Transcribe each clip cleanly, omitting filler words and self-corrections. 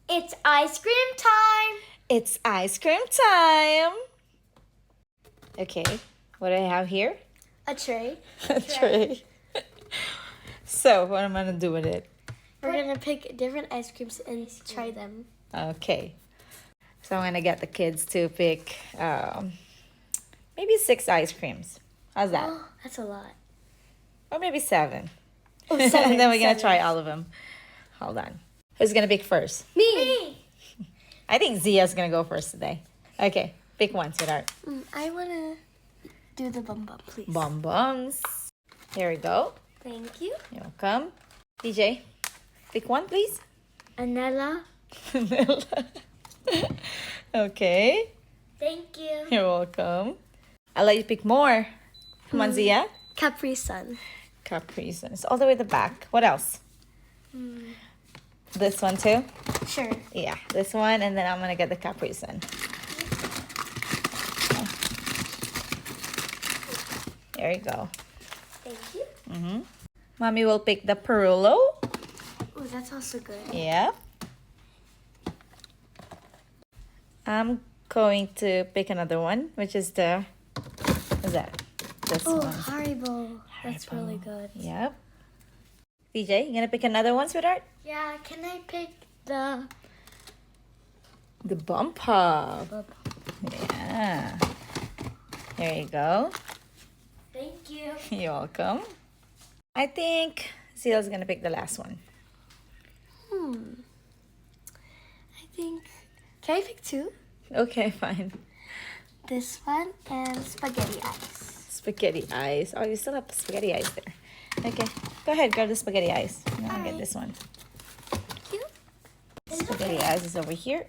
It's ice cream time! It's ice cream time! Okay, what do I have here? A tray. A tray. So, what am I gonna do with it? We're gonna pick different ice creams and try them. Okay. So, I'm gonna get the kids to pick maybe 6 ice creams. How's that? Oh, that's a lot. Or maybe 7. Oh, And 7. then we're gonna try all of them. Hold on. Who's gonna pick first? Me! I think Zia's gonna go first today. Okay, pick one, sweetheart. I wanna do the bum bum, please. Bonbons. Here we go. Thank you. You're welcome. DJ, pick one, please. Anella. Okay. Thank you. You're welcome. I'll let you pick more. Come on, Zia. Capri Sun. Capri Sun. It's all the way at the back. What else? This one too? Sure. Yeah, this one, and then I'm gonna get the Capri Sun. There you go. Thank you. Mommy will pick the Perullo. Oh, that's also good. Yeah. I'm going to pick another one, which is the, what's that? This Oh, one. Haribo. That's Haribo. really good. Yep. DJ, you gonna pick another one, sweetheart? Yeah, can I pick the... The Bump Pop. Yeah. There you go. Thank you. You're welcome. I think Zia's gonna pick the last one. I think... Can I pick 2? Okay, fine. This one and spaghetti ice. Spaghetti ice. Oh, you still have spaghetti ice there. Okay, go ahead, grab the spaghetti ice. I'm gonna get Alright. this one. Thank you. Spaghetti ice is over here.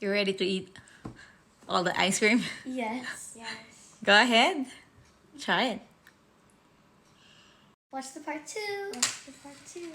You ready to eat all the ice cream? Yes. Yes. Go ahead. Try it. Watch the part 2. Watch the part 2.